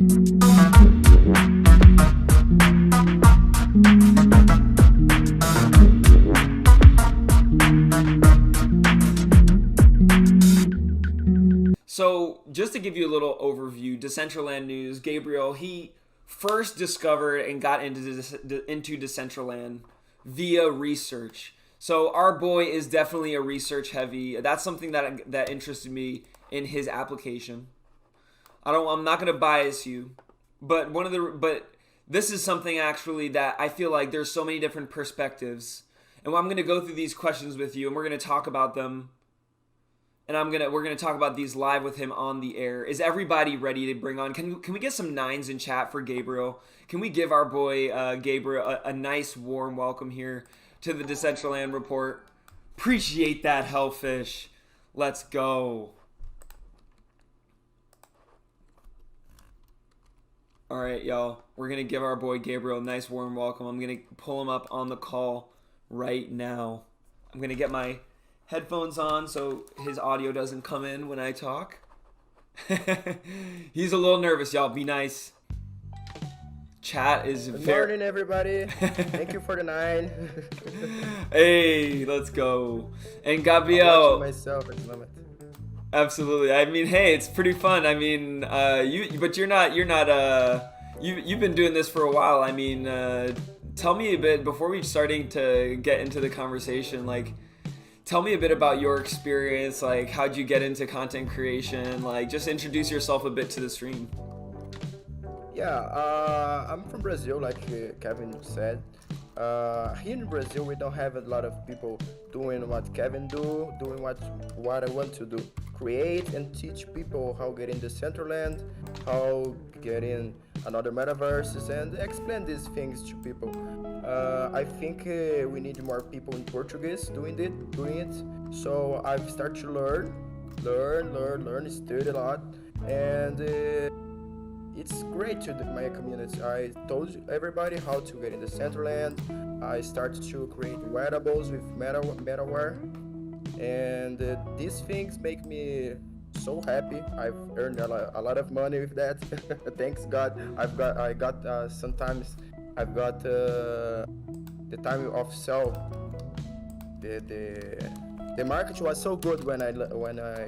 So, just to give you a little overview, Decentraland news, Gabriel, he first discovered and got into Decentraland via research. So, our boy is definitely a research heavy. That's something that interested me in his application. I'm not going to bias you, but this is something actually that I feel like there's so many different perspectives. And I'm going to go through these questions with you and we're going to talk about them. And we're gonna talk about these live with him on the air. Is everybody ready to bring on? Can we get some nines in chat for Gabriel? Can we give our boy Gabriel a nice warm welcome here to the Decentraland Report? Appreciate that, Hellfish. Let's go. All right, y'all. We're gonna give our boy Gabriel a nice warm welcome. I'm gonna pull him up on the call right now. I'm gonna get my headphones on so his audio doesn't come in when I talk. He's a little nervous, y'all. Be nice. Chat is Good morning, everybody. Thank you for the 9. Hey, let's go. And Gabriel. I'm watching myself at the moment. Absolutely. I mean, hey, it's pretty fun. I mean, you've been doing this for a while. I mean, tell me a bit before we starting to get into the conversation, like, tell me a bit about your experience, like how'd you get into content creation, like just introduce yourself a bit to the stream. Yeah, I'm from Brazil, like Kevin said. Here in Brazil, we don't have a lot of people doing what Kevin doing what I want to do. Create and teach people how get in Decentraland, how get in another metaverses, and explain these things to people. I think we need more people in Portuguese doing it. So I've started to learn, study a lot, and it's great to my community. I told everybody how to get in Decentraland. I started to create wearables with Metaware, and these things make me so happy. I've earned a lot of money with that. Thanks God. Sometimes I've got the time of sell. The market was so good when I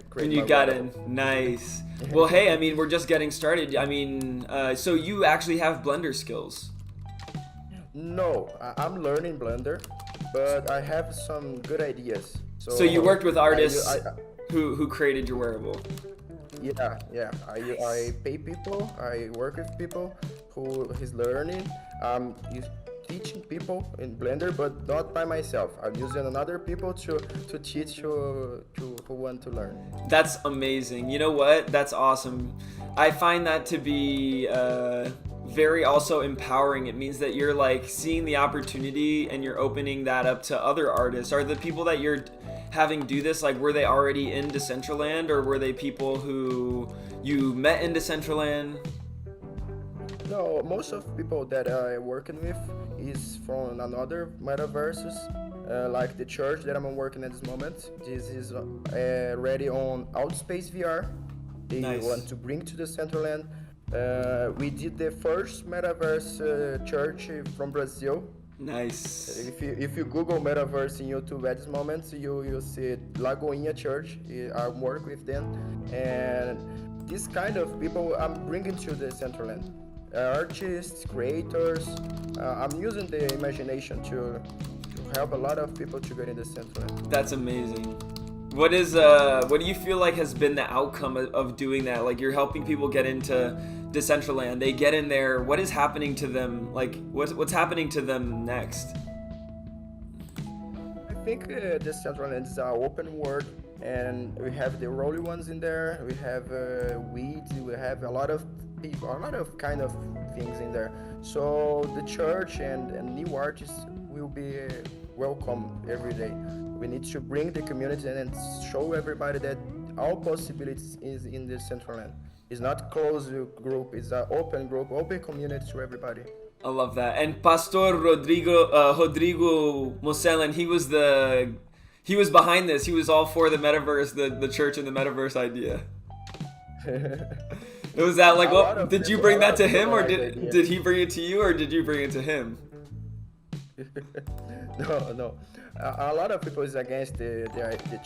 created. When you got in, nice. Well, hey, I mean, we're just getting started. I mean, so you actually have Blender skills? No, I'm learning Blender, but I have some good ideas. So you worked with artists who created your wearable? Yeah. I pay people. I work with people who is learning. Teaching people in Blender, but not by myself. I'm using another people to teach who want to learn. That's amazing. You know what? That's awesome. I find that to be very also empowering. It means that you're like seeing the opportunity and you're opening that up to other artists. Are the people that you're having do this, like, were they already in Decentraland, or were they people who you met in Decentraland? No, most of people that I'm working with is from another metaverses, like the church that I'm working at this moment. This is already on Outspace VR. They Nice. want to bring to Decentraland. We did the first metaverse church from Brazil. Nice. If you Google metaverse in YouTube at this moment, you'll see Lagoinha Church. I work with them, and this kind of people I'm bringing to the Decentraland. Artists, creators. I'm using the imagination to help a lot of people to get in the Decentraland. That's amazing. What do you feel like has been the outcome of doing that? Like, you're helping people get into Decentraland. They get in there. What is happening to them? Like, what's happening to them next? I think Decentraland is an open world, and we have the rolly ones in there. We have weeds. We have a lot of people, a lot of kind of things in there. So the church and new artists will be welcome every day. We need to bring the community and show everybody that all possibilities is in the Decentraland. It's not closed group, it's an open group, open community to everybody. I love that. And Pastor Rodrigo Mosellan, he was behind this. He was all for the metaverse, the church and the metaverse idea. Was that like A lot what? of Did you people- bring a that lot to of him, people or like the did idea. did he bring it to you, or did you bring it to him? No. A lot of people is against the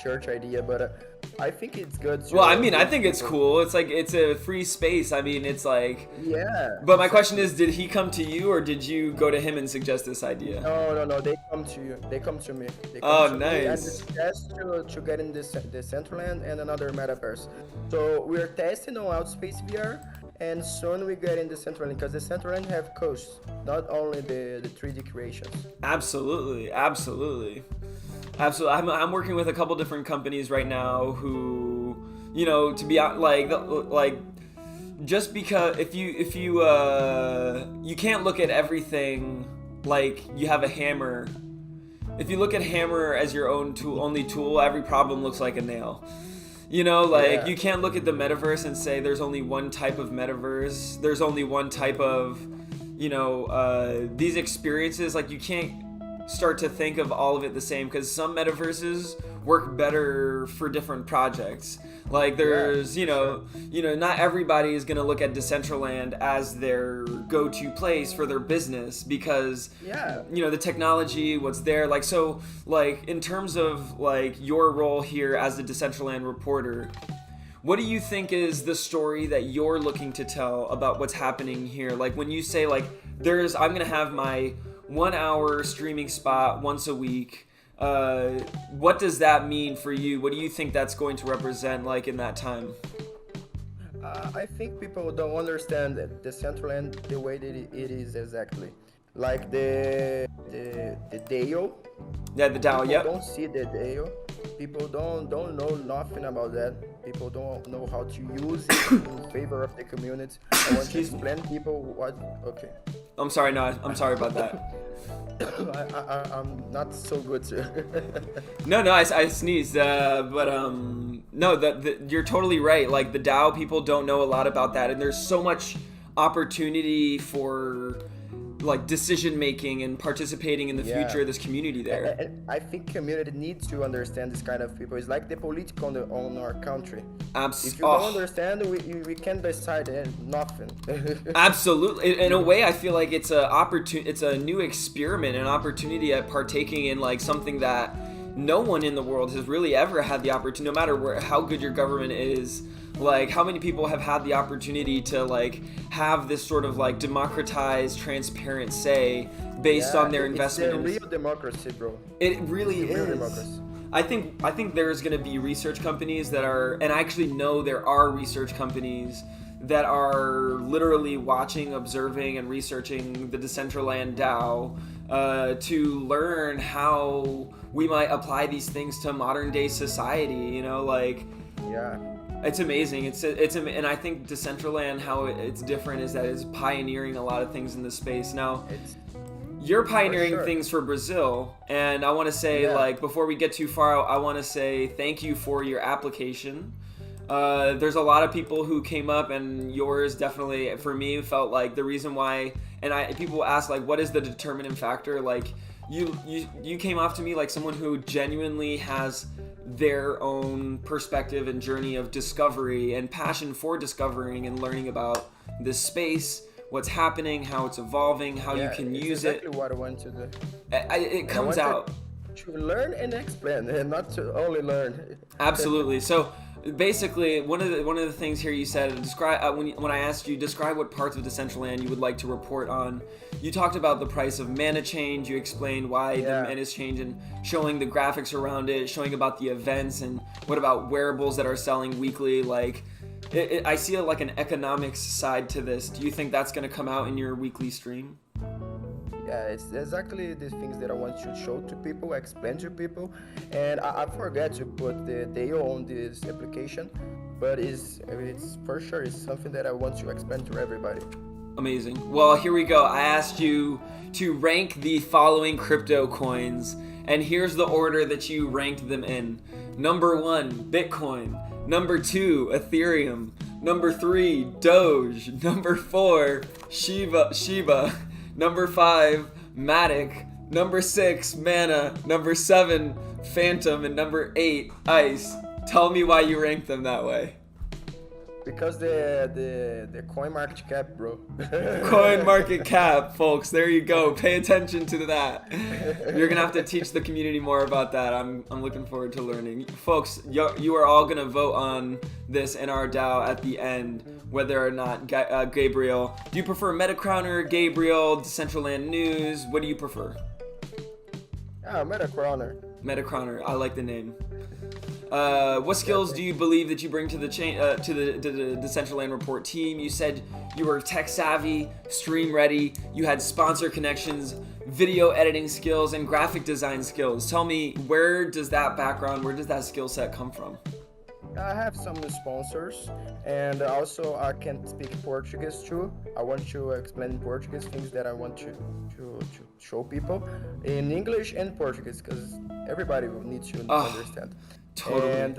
church idea, but I think it's good. To, Well, I mean, I give think it's people- cool. It's like it's a free space. I mean, it's like. Yeah. But my question is, did he come to you, or did you go to him and suggest this idea? No. They come to you. They come to me. They come Oh, to me and nice. suggest to get in this Decentraland and another metaverse. So we're testing on Outspace VR, and soon we get in Decentraland because Decentraland have coasts, not only the 3D creations. Absolutely. I'm working with a couple different companies right now who, to be out like just because if you you can't look at everything like you have a hammer. If you look at hammer as your only tool, every problem looks like a nail. Yeah. You can't look at the metaverse and say there's only one type of metaverse. There's only one type of, these experiences. Like, you can't start to think of all of it the same, because some metaverses work better for different projects. Like, there's, not everybody is going to look at Decentraland as their go-to place for their business because, Yeah. the technology, what's there. Like, so, like, in terms of, like, your role here as the Decentraland reporter, what do you think is the story that you're looking to tell about what's happening here? Like, when you say, like, I'm going to have my 1 hour streaming spot once a week, what does that mean for you? What do you think that's going to represent, like, in that time? I think people don't understand Decentraland the way that it is exactly. Like the DAO. Yeah, the DAO, People yep. don't see the DAO. People don't know nothing about that. People don't know how to use it in favor of the community. I want to Excuse me. explain people what. Okay. I'm sorry, no, I'm sorry about that. I'm not so good to. No, I sneezed, but no, you're totally right. Like, the DAO, people don't know a lot about that, and there's so much opportunity for, like, decision making and participating in the Yeah. future of this community there. And I think community needs to understand this kind of people. It's like the political on our country. If you don't understand, we can decide nothing. Absolutely. In a way, I feel like it's a new experiment, an opportunity at partaking in, like, something that no one in the world has really ever had the opportunity, no matter how good your government is. Like, how many people have had the opportunity to, like, have this sort of, like, democratized, transparent say based on their investment? It's a real democracy, bro. It really It's a real is. democracy. I think there's going to be research companies that are, and I actually know there are research companies that are literally watching, observing, and researching the Decentraland DAO to learn how we might apply these things to modern day society. Yeah. It's amazing. And I think Decentraland, how it's different is that it's pioneering a lot of things in this space. Now, you're pioneering sure. things for Brazil, and I want to say, Yeah. like, before we get too far, I want to say thank you for your application. There's a lot of people who came up, and yours definitely, for me, felt like the reason why. And people ask, like, what is the determining factor? Like, you came off to me like someone who genuinely has their own perspective and journey of discovery and passion for discovering and learning about this space, what's happening, how it's evolving, how you can use exactly it. what I want to do. It comes out. To learn and explain, and not to only learn. Absolutely. So basically, one of the things here you said, describe when I asked you describe what parts of Decentraland you would like to report on. You talked about the price of mana change. You explained why the mana's change and showing the graphics around it, showing about the events, and what about wearables that are selling weekly. Like, I see like an economics side to this. Do you think that's going to come out in your weekly stream? Yeah, it's exactly the things that I want to show to people, explain to people, and I forget to put the DAO on this application, but it's for sure it's something that I want to explain to everybody. Amazing. Well, here we go. I asked you to rank the following crypto coins, and here's the order that you ranked them in. Number 1, Bitcoin. Number 2, Ethereum. Number 3, Doge. Number 4, Shiba. Number 5, Matic. Number 6, Mana. Number 7, Phantom. And number 8, Ice. Tell me why you ranked them that way. because the coin market cap, bro. Coin market cap, folks. There you go. Pay attention to that. You're gonna have to teach the community more about that. I'm looking forward to learning, folks. You are all gonna vote on this in our DAO at the end, whether or not Gabriel. Do you prefer Metacrowner, Gabriel, Decentraland News? What do you prefer? Metacrowner. Metacrowner. I like the name. What skills do you believe that you bring to the Decentraland Report team? You said you were tech savvy, stream ready, you had sponsor connections, video editing skills, and graphic design skills. Tell me, where does that skill set come from? I have some sponsors, and also I can speak Portuguese too. I want to explain in Portuguese things that I want to show people in English and Portuguese, because everybody will need to understand. Totally. And,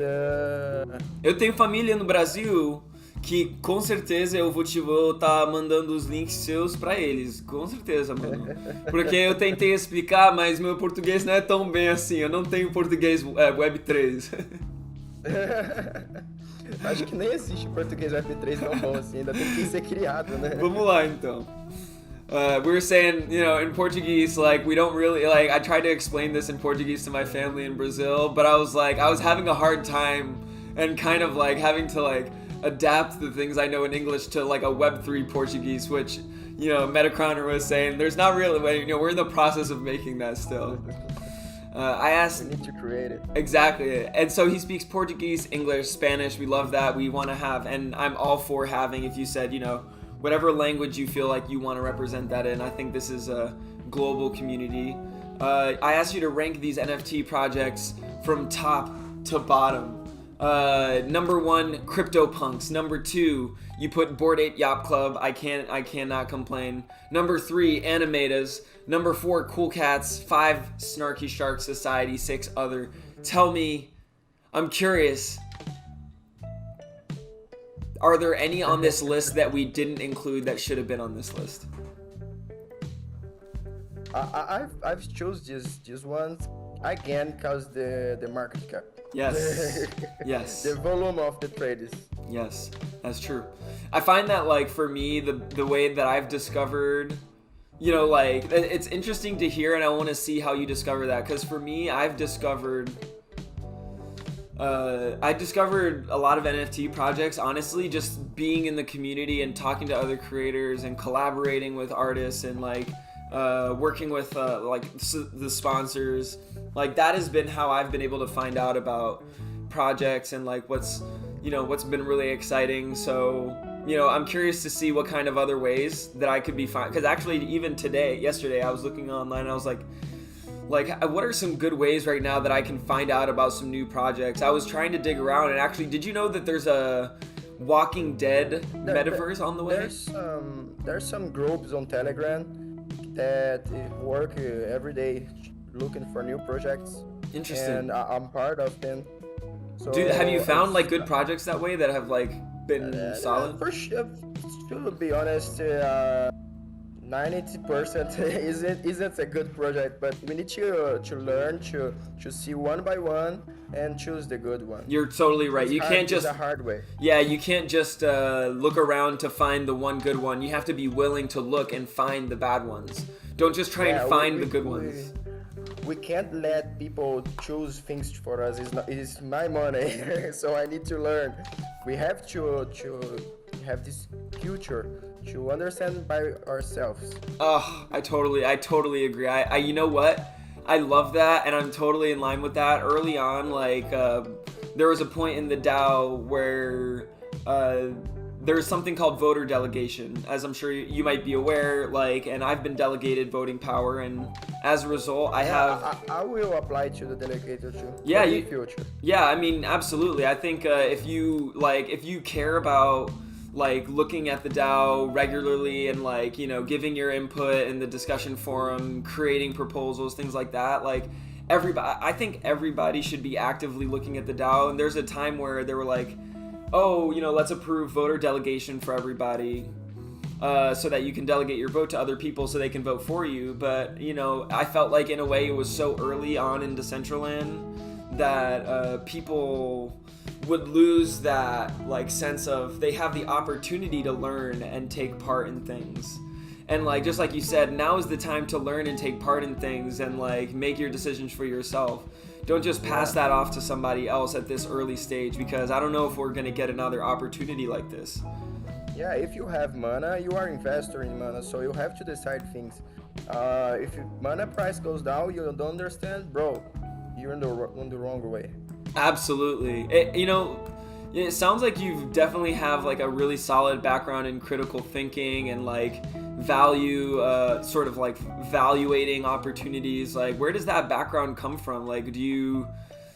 eu tenho família no Brasil que com certeza eu vou estar mandando os links seus pra eles, com certeza, mano. Porque eu tentei explicar, mas meu português não é tão bem assim, eu não tenho português Web3. Acho que nem existe português Web3 tão bom assim, ainda tem que ser criado, né? Vamos lá então. We were saying, in Portuguese, like, we don't really, like, I tried to explain this in Portuguese to my family in Brazil, but I was having a hard time and kind of, like, having to, like, adapt the things I know in English to, like, a Web3 Portuguese, which, Metacrowner was saying, there's not really, we're in the process of making that still. I asked... We need to create it. Exactly. And so he speaks Portuguese, English, Spanish. We love that. We want to have, and I'm all for having, if you said, whatever language you feel like you want to represent that in. I think this is a global community. I asked you to rank these NFT projects from top to bottom. Number 1, CryptoPunks. Number 2, you put Bored Ape Yacht Club. I cannot complain. Number 3, Animatas. Number 4, Cool Cats. 5, Snarky Shark Society. 6, other. Tell me, I'm curious, are there any on this list that we didn't include that should have been on this list? I've chose these ones again because the market cap. Yes. Yes. The volume of the trades. Yes, that's true. I find that, like, for me, the way that I've discovered, like, it's interesting to hear, and I want to see how you discover that, because for me, I discovered a lot of NFT projects, honestly, just being in the community and talking to other creators and collaborating with artists and, like, working with the sponsors. Like, that has been how I've been able to find out about projects and, like, what's been really exciting. So, I'm curious to see what kind of other ways that I could be fine. Because actually, even yesterday, I was looking online and I was like, what are some good ways right now that I can find out about some new projects? I was trying to dig around, and actually, did you know that there's a Walking Dead Metaverse on the way? There's some groups on Telegram that work every day looking for new projects. Interesting. And I'm part of them. So have you found, like, good projects that way that have, like, been solid? For sure, to be honest, 90% isn't a good project, but we need to learn to see one by one and choose the good one. You're totally right. You can't just... It's a hard way. Yeah, you can't just look around to find the one good one. You have to be willing to look and find the bad ones. Don't just try and find the good ones. We can't let people choose things for us. It's my money, so I need to learn. We have to have this culture to understand by ourselves. Oh, I totally agree. I you know what? I love that, and I'm totally in line with that. Early on, like, there was a point in the DAO where there's something called voter delegation, as I'm sure you might be aware, like, and I've been delegated voting power, and as a result, I will apply to the delegator too. Yeah, in the future. Yeah, I mean, absolutely. I think if you care about, like, looking at the DAO regularly and, like, giving your input in the discussion forum, creating proposals, things like that, like, I think everybody should be actively looking at the DAO. And there's a time where they were like, oh, let's approve voter delegation for everybody, so that you can delegate your vote to other people so they can vote for you. But, I felt like, in a way, it was so early on in Decentraland that people would lose that like sense of they have the opportunity to learn and take part in things. And like just like you said, now is the time to learn and take part in things and like make your decisions for yourself. Don't just pass that off to somebody else at this early stage, because I don't know if we're going to get another opportunity like this. Yeah, if you have mana, you are investor in mana, so you have to decide things. If mana price goes down, you don't understand, bro, you're on the wrong way. Absolutely. It sounds like you definitely have like a really solid background in critical thinking and like value, sort of like valuating opportunities. Like, where does that background come from? Like, do you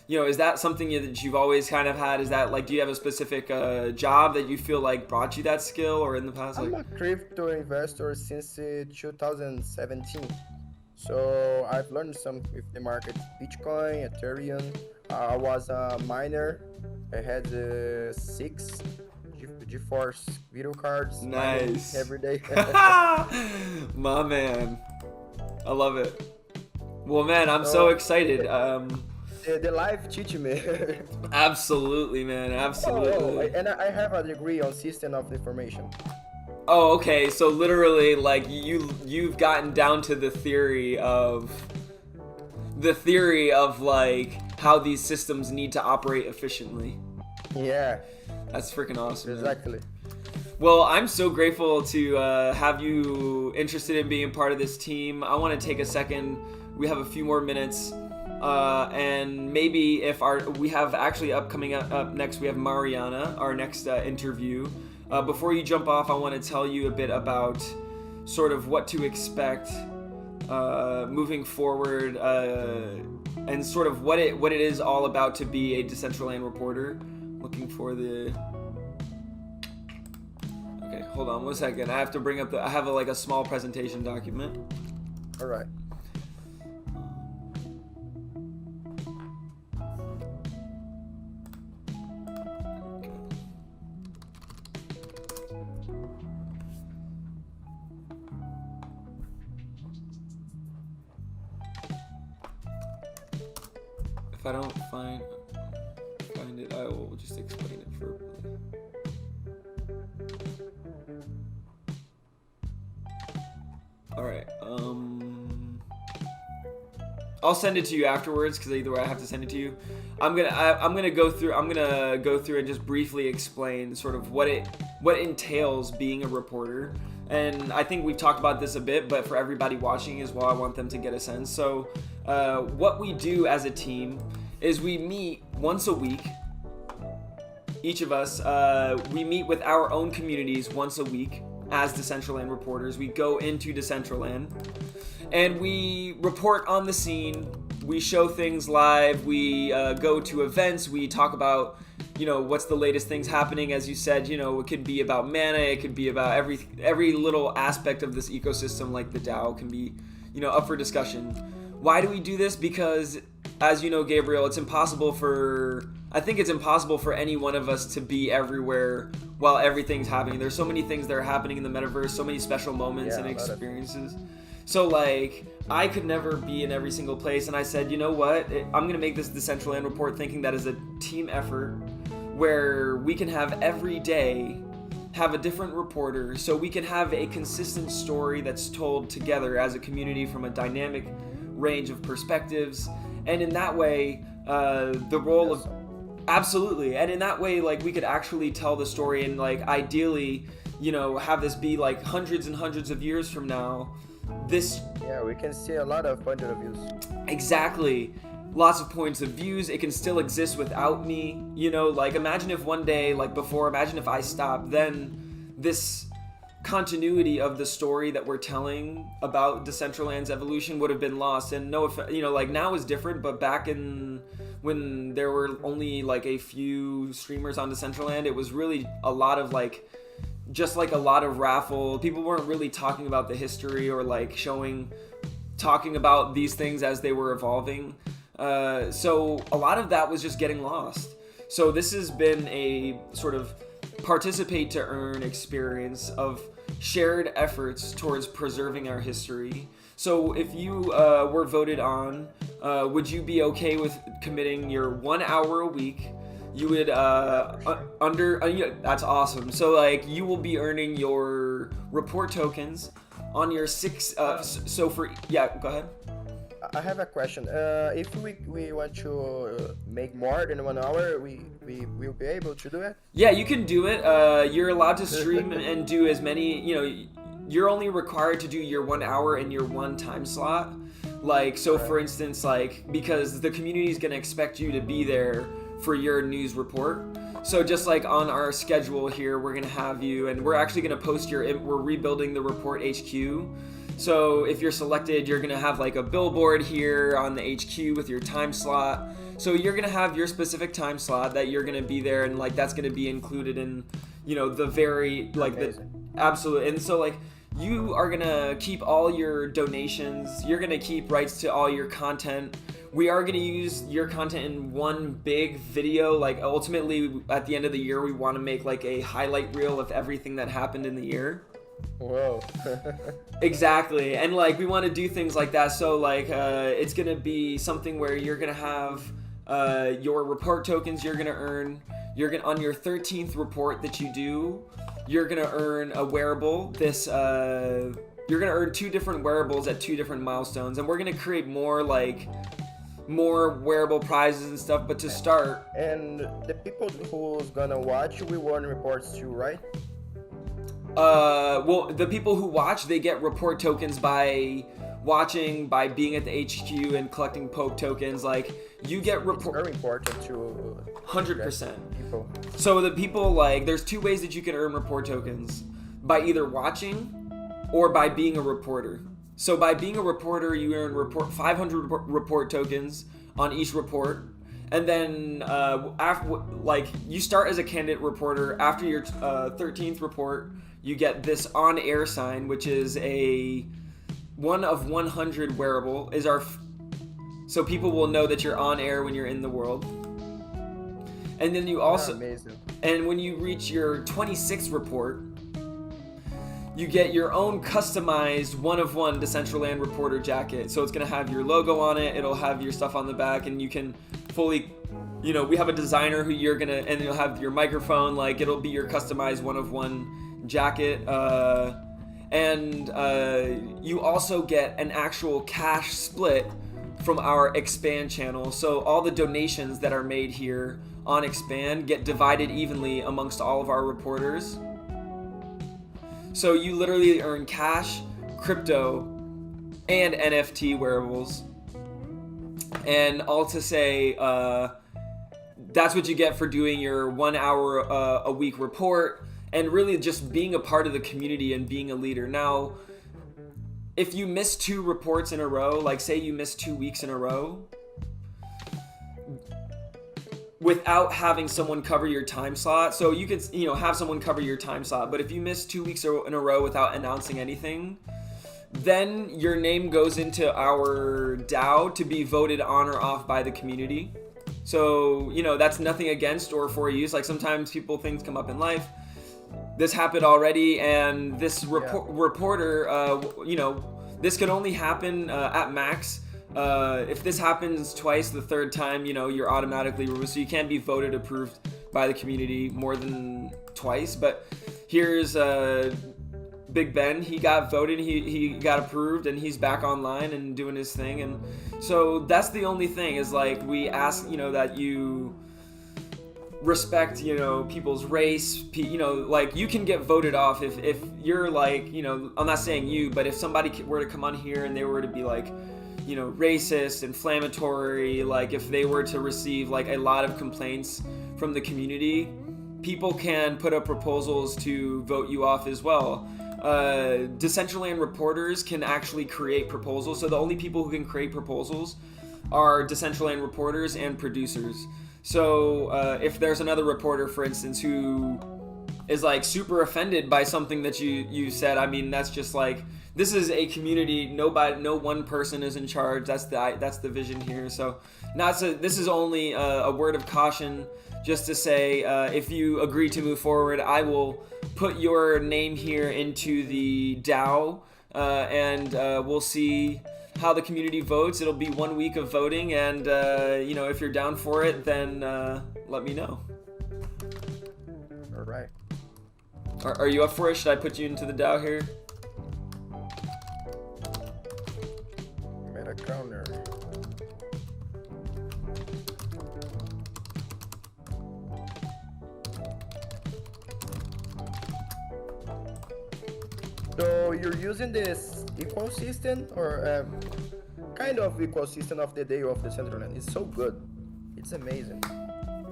is that something that you've always kind of had? Is that like, do you have a specific job that you feel like brought you that skill, or in the past? I'm a crypto investor since 2017. So I've learned some with the market, Bitcoin, Ethereum. I was a miner. I had 6 GeForce video cards. Nice. Every day. My man. I love it. Well, man, I'm so excited. The life teach me. Absolutely, man. Absolutely. And I have a degree on system of information. Oh, okay. So literally, like you've gotten down to the theory of like how these systems need to operate efficiently. Yeah. That's freaking awesome. Exactly. Man. Well, I'm so grateful to have you interested in being part of this team. I want to take a second. We have a few more minutes. And maybe if we have actually upcoming up next, we have Mariana, our next interview. Before you jump off, I want to tell you a bit about sort of what to expect moving forward, and sort of what it is all about to be a Decentraland reporter. Looking for the. Okay, hold on 1 second. I have to bring up I have a small presentation document. All right. If I don't find it, I will just explain it verbally. All right. I'll send it to you afterwards, because either way I have to send it to you. I'm gonna go through and just briefly explain sort of what entails being a reporter. And I think we've talked about this a bit, but for everybody watching as well, I want them to get a sense. So what we do as a team is we meet once a week. Each of us, we meet with our own communities once a week as Decentraland reporters. We go into Decentraland and we report on the scene. We show things live. We go to events. We talk about, what's the latest things happening. As you said, it could be about mana. It could be about every little aspect of this ecosystem, like the DAO, can be, up for discussion. Why do we do this? Because, as you know, Gabriel, it's impossible for any one of us to be everywhere while everything's happening. There's so many things that are happening in the metaverse, so many special moments and experiences. So, like, I could never be in every single place, and I said, you know what? I'm going to make this Decentraland Report thinking that is a team effort where we can have every day have a different reporter, so we can have a consistent story that's told together as a community from a dynamic range of perspectives. And in that way, the role of... Absolutely. And in that way, like, we could actually tell the story and, like, ideally, have this be, like, hundreds and hundreds of years from now. Yeah, we can see a lot of point of views. Exactly. Lots of points of views. It can still exist without me. Like, imagine if one day, like before, imagine if I stopped, then this continuity of the story that we're telling about Decentraland's evolution would have been lost. And like, now is different, but back in when there were only like a few streamers on Decentraland, it was really a lot of like, just like a lot of raffle. People weren't really talking about the history or like talking about these things as they were evolving. So a lot of that was just getting lost. So this has been a sort of participate to earn experience of shared efforts towards preserving our history. So if you were voted on, would you be okay with committing your 1 hour a week you would that's awesome. So like you will be earning your report tokens on your so for go ahead. I have a question. If we want to make more than 1 hour, we will be able to do it? Yeah, you can do it. You're allowed to stream and do as many, you're only required to do your 1 hour in your one time slot. Like, so for instance, like, because the community is going to expect you to be there for your news report. So just like on our schedule here, we're going to have you, and we're actually going to post we're rebuilding the report HQ. So if you're selected, you're going to have like a billboard here on the HQ with your time slot. So you're going to have your specific time slot that you're going to be there, and like that's going to be included in, the very like absolutely. And so like you are going to keep all your donations. You're going to keep rights to all your content. We are going to use your content in one big video. Like ultimately at the end of the year, we want to make like a highlight reel of everything that happened in the year. Whoa. Exactly. And like we want to do things like that. So like it's going to be something where you're going to have your report tokens you're going to earn. On your 13th report that you do, you're going to earn a wearable. You're going to earn 2 different wearables at 2 different milestones, and we're going to create more wearable prizes and stuff. But to start, and the people who's gonna watch will earn reports too, right? Well, the people who watch, they get report tokens by watching, by being at the HQ and collecting poke tokens. Like you get report. It's very important to 100%. People. So the people, like, there's 2 ways that you can earn report tokens: by either watching or by being a reporter. So by being a reporter, you earn 500 report tokens on each report. And then you start as a candidate reporter. After your 13th report, you get this on-air sign, which is a 1 of 100 wearable. So people will know that you're on air when you're in the world. And then you also, and when you reach your 26th report, you get your own customized 1 of 1 Decentraland Reporter jacket. So it's going to have your logo on it. It'll have your stuff on the back, and you can fully, we have a designer who and you'll have your microphone. Like it'll be your customized 1 of 1 jacket. And you also get an actual cash split from our Expand channel. So all the donations that are made here on Expand get divided evenly amongst all of our reporters. So you literally earn cash, crypto, and NFT wearables. And all to say, that's what you get for doing your 1 hour a week report, and really just being a part of the community and being a leader. Now, if you miss 2 reports in a row, like say you miss 2 weeks in a row, without having someone cover your time slot, so you could have someone cover your time slot, but if you miss 2 weeks in a row without announcing anything, then your name goes into our DAO to be voted on or off by the community. So that's nothing against or for use. Like sometimes things come up in life. This happened already, and this reporter, this can only happen at max. If this happens twice, the 3rd time, you're automatically removed. So you can't be voted approved by the community more than twice. But here's Big Ben. He got voted, he got approved, and he's back online and doing his thing. And so that's the only thing is like we ask, that you respect, people's race. Like you can get voted off if you're like, I'm not saying you, but if somebody were to come on here and they were to be like, racist, inflammatory, like if they were to receive like a lot of complaints from the community, people can put up proposals to vote you off as well. Decentraland reporters can actually create proposals. So the only people who can create proposals are Decentraland reporters and producers. So if there's another reporter, for instance, who is like super offended by something that you said, I mean, that's just like, this is a community. No one person is in charge. That's the vision here. So this is only a word of caution, just to say, if you agree to move forward, I will put your name here into the DAO, and we'll see how the community votes. It'll be 1 week of voting, and if you're down for it, then let me know. All right. Are you up for it? Should I put you into the DAO here? Meta counter. So you're using this ecosystem or kind of ecosystem of the day of Decentraland. It's so good. It's amazing.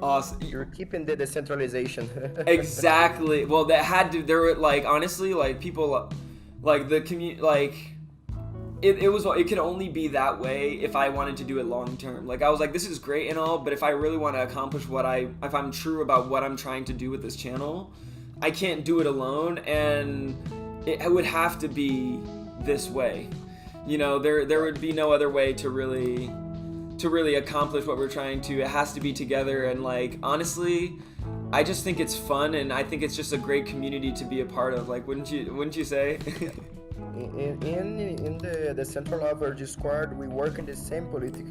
Awesome. You're keeping the decentralization. Exactly. Well, there were like, honestly, like people, like the community, like it could only be that way if I wanted to do it long term. Like I was like, this is great and all, but if I really want to accomplish if I'm true about what I'm trying to do with this channel, I can't do it alone, and it would have to be this way. There would be no other way to really accomplish what we're trying to. It has to be together, and like honestly, I just think it's fun, and I think it's just a great community to be a part of. Like, wouldn't you say? in the central level Discord, we work in the same politic.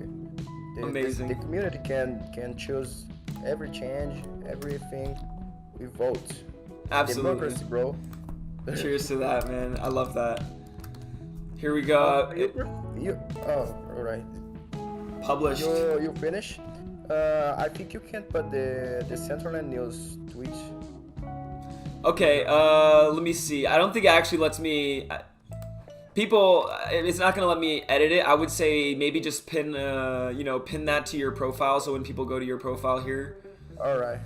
Amazing. The community can choose every change, everything. We vote. Absolutely. Democracy, bro. Cheers to that, man. I love that. Here we go. All right. Published. You finish? I think you can put the Decentraland News tweet. Okay, let me see. I don't think it actually lets me. It's not gonna let me edit it. I would say maybe just pin that to your profile, so when people go to your profile here. All right.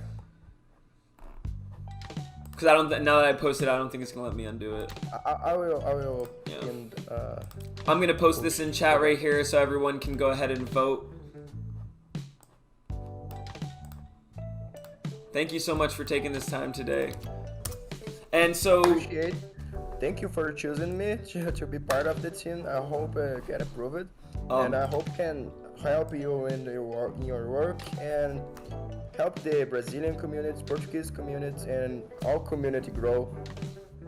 Because now that I posted, I don't think it's gonna let me undo it. I will. Yeah. And, I'm gonna post this in chat right here, so everyone can go ahead and vote. Thank you so much for taking this time today. And so, appreciate. Thank you for choosing me to be part of the team. I hope get approved, and I hope can help you in your work and help the Brazilian communities, Portuguese communities, and all community grow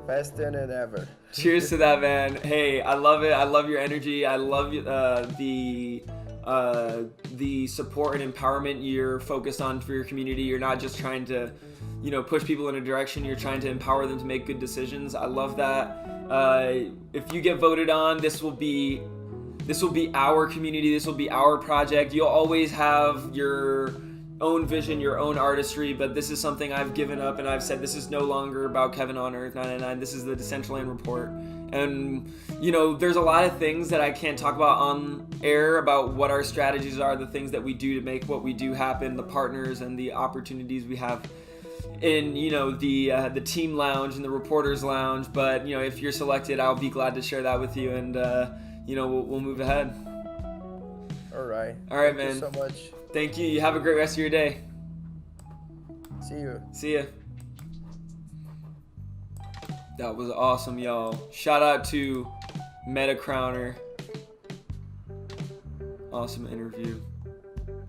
faster than ever. Cheers to that, man. Hey, I love it. I love your energy. I love the support and empowerment you're focused on for your community. You're not just trying to, push people in a direction. You're trying to empower them to make good decisions. I love that. If you get voted on, this will be our community. This will be our project. You'll always have your own vision, your own artistry, but this is something I've given up, and I've said this is no longer about Kevin on Earth 999. This is the Decentraland Report. And there's a lot of things that I can't talk about on air about what our strategies are, the things that we do to make what we do happen, the partners and the opportunities we have in the team lounge and the reporters lounge. But if you're selected, I'll be glad to share that with you, and we'll move ahead. All right, man. Thank you so much. Thank you. You have a great rest of your day. See ya. That was awesome, y'all. Shout out to Meta Crowner. Awesome interview.